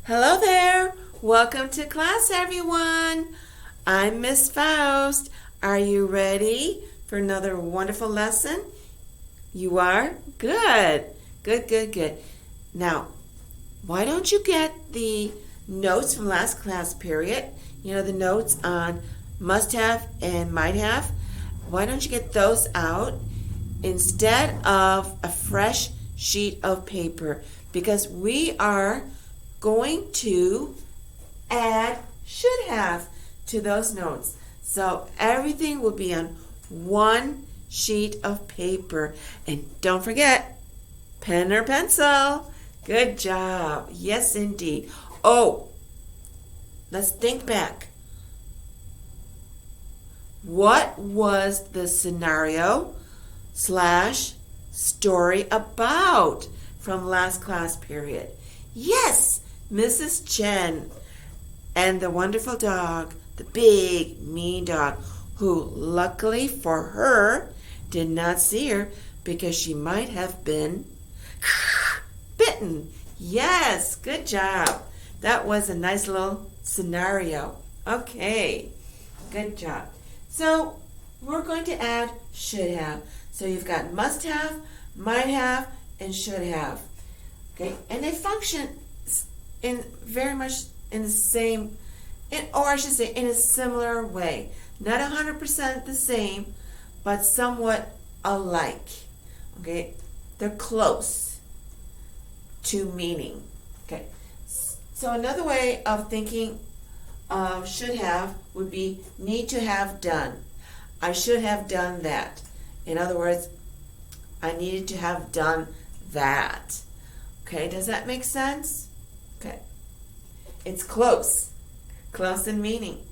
Hello there. Welcome to class, everyone. I'm Miss Faust. Are you ready for another wonderful lesson? You are? Good. Good. Now, why don't you get the notes from last class period? You know, the notes on must have and might have. Why don't you get those out instead of a fresh sheet of paper? Because we are going to add should have to those notes. So everything will be on one sheet of paper. And don't forget, pen or pencil. Good job. Yes, indeed. Oh, let's think back. What was the scenario / story about from last class period? Yes, Mrs. Chen and the wonderful dog, the big mean dog, who luckily for her did not see her because she might have been bitten. Yes, good job. That was a nice little scenario. Okay, good job. So we're going to add should have. So you've got must have, might have, and should have. Okay, and they function in very much in the same, or I should say in a similar way. Not 100% the same, but somewhat alike. Okay, they're close to meaning. Okay, so another way of thinking of should have would be need to have done. I should have done that. In other words, I needed to have done that. Okay, does that make sense? Okay. It's close in meaning.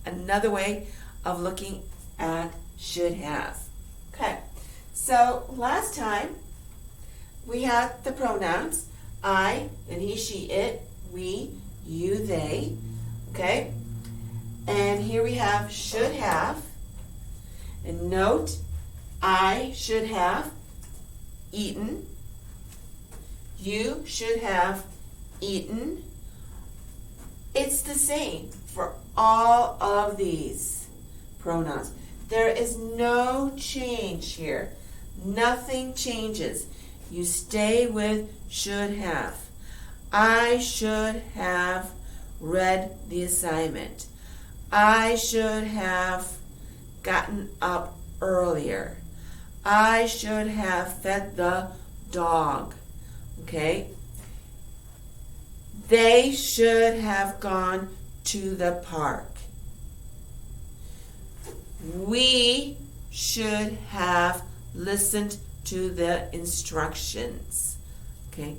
Another way of looking at should have. Okay, so last time we had the pronouns I and he, she, it, we, you, they. Okay, and here we have should have. And note, I should have eaten. You should have eaten. It's the same for all of these pronouns. There is no change here. Nothing changes. You stay with should have. I should have read the assignment. I should have gotten up earlier. I should have fed the dog. Okay? They should have gone to the park. We should have listened to the instructions. Okay?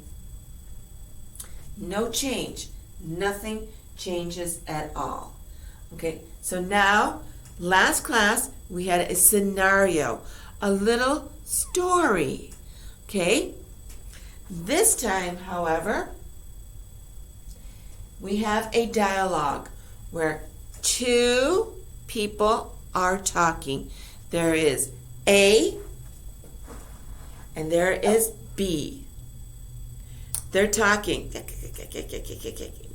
No change. Nothing changes at all. Okay? So now, last class, we had a scenario, a little story. Okay? This time, however, we have a dialogue where two people are talking. There is A and there is B. They're talking.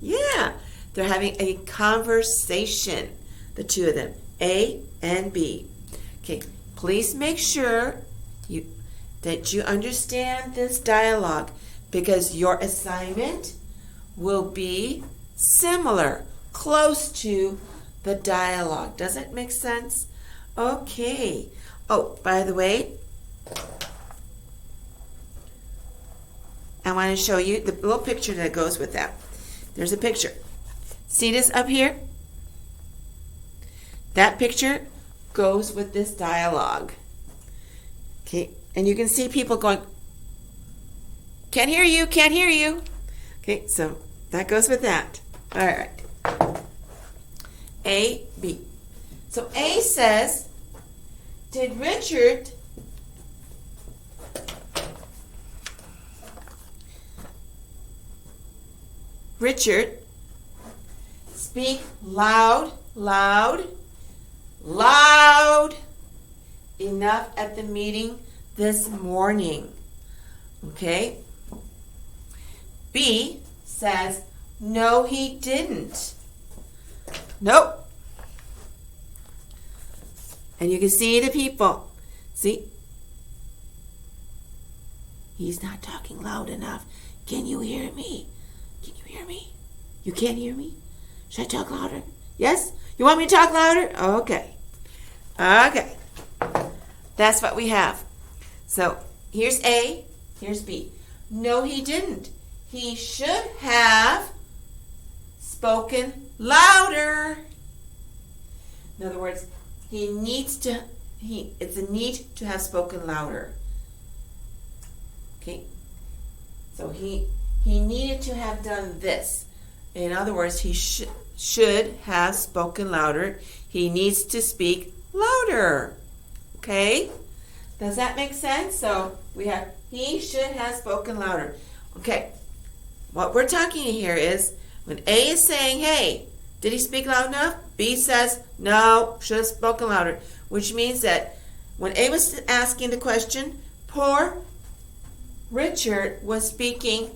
Yeah, they're having a conversation, the two of them, A and B. Okay, please make sure that you understand this dialogue because your assignment will be similar, close to the dialogue. Does it make sense? Okay. Oh, by the way, I want to show you the little picture that goes with that. There's a picture. See this up here? That picture goes with this dialogue. Okay, and you can see people going, can't hear you. Okay, so that goes with that. All right. A, B. So A says, did Richard speak loud enough at the meeting this morning? Okay. B says, No, he didn't. Nope. And you can see the people. See? He's not talking loud enough. Can you hear me? Can you hear me? You can't hear me? Should I talk louder? Yes? You want me to talk louder? Okay. Okay. That's what we have. So here's A, here's B. No, he didn't. He should have spoken louder. In other words, it's a need to have spoken louder. Okay? So he needed to have done this. In other words, he should have spoken louder. He needs to speak louder. Okay? Does that make sense? So we have he should have spoken louder. Okay. What we're talking here is when A is saying, hey, did he speak loud enough? B says, no, should have spoken louder. Which means that when A was asking the question, poor Richard was speaking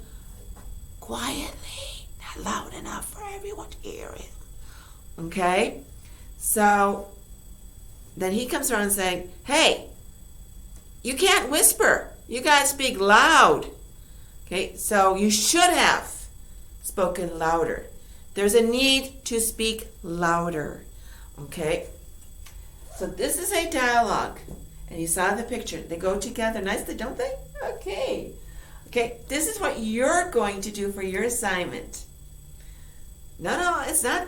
quietly, not loud enough for everyone to hear him. Okay? So then he comes around saying, hey, you can't whisper. You gotta speak loud. Okay, so you should have spoken louder. There's a need to speak louder. Okay? So this is a dialogue. And you saw the picture. They go together nicely, don't they? Okay. Okay, this is what you're going to do for your assignment. No, it's not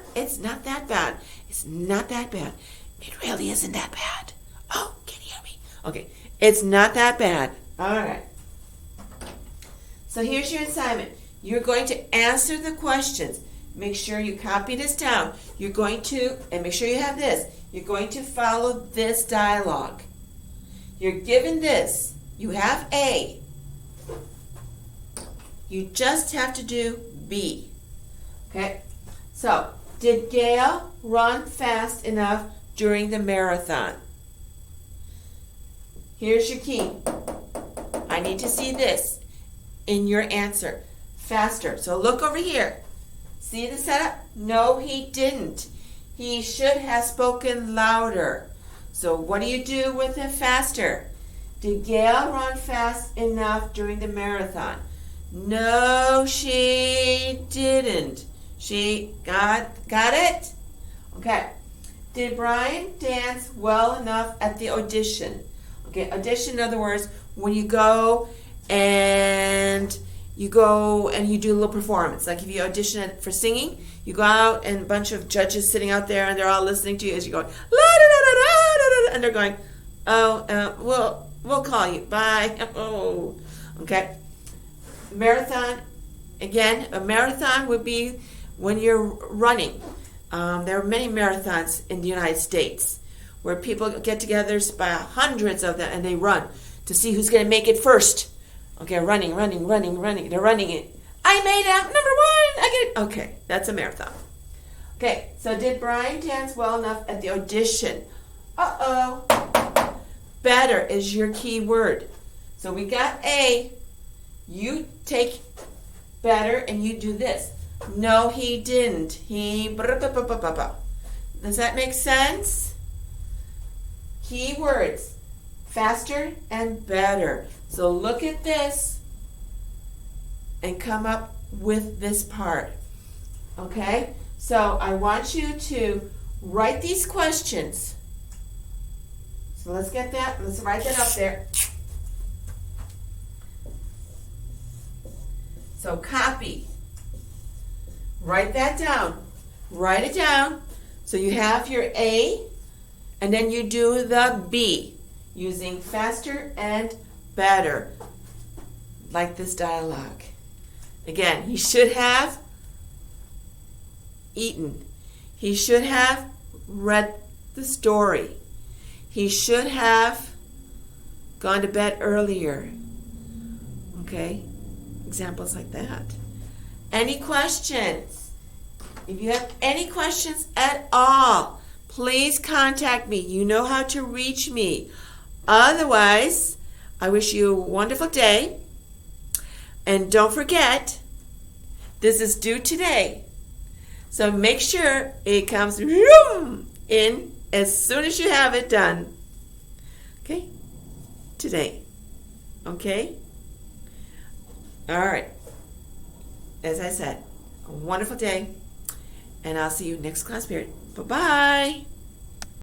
that bad. It's not that bad. It really isn't that bad. Oh, can you hear me? Okay, it's not that bad. All right. So here's your assignment. You're going to answer the questions. Make sure you copy this down. You're going to, and make sure you have this, you're going to follow this dialogue. You're given this. You have A. You just have to do B. Okay? So, did Gail run fast enough during the marathon? Here's your key. I need to see this in your answer. Faster. So look over here. See the setup? No, he didn't. He should have spoken louder. So what do you do with it faster? Did Gail run fast enough during the marathon? No, she didn't. She got it? Okay. Did Brian dance well enough at the audition? Okay, audition, in other words, when you go and you do a little performance. Like if you audition for singing, you go out and a bunch of judges sitting out there and they're all listening to you as you go, la da da da da da, and they're going, oh, we'll call you. Bye. Oh, okay. Marathon. Again, a marathon would be when you're running. There are many marathons in the United States where people get together by hundreds of them and they run to see who's going to make it first. Okay, running. They're running it. I made it number 1. I get it. Okay, that's a marathon. Okay, so did Brian dance well enough at the audition? Uh-oh. Better is your key word. So we got A. You take better and you do this. No, he didn't. Does that make sense? Key words. Faster and better. So look at this and come up with this part. Okay? So I want you to write these questions. So let's get that. Let's write that up there. So copy. Write that down. Write it down. So you have your A, and then you do the B, using faster and better, like this dialogue. Again, he should have eaten. He should have read the story. He should have gone to bed earlier. Okay? Examples like that. Any questions? If you have any questions at all, please contact me. You know how to reach me. Otherwise, I wish you a wonderful day. And don't forget, This is due today. So make sure it comes in as soon as you have it done. Okay? Today. Okay? All right. As I said, a wonderful day. And I'll see you next class period. Bye-bye.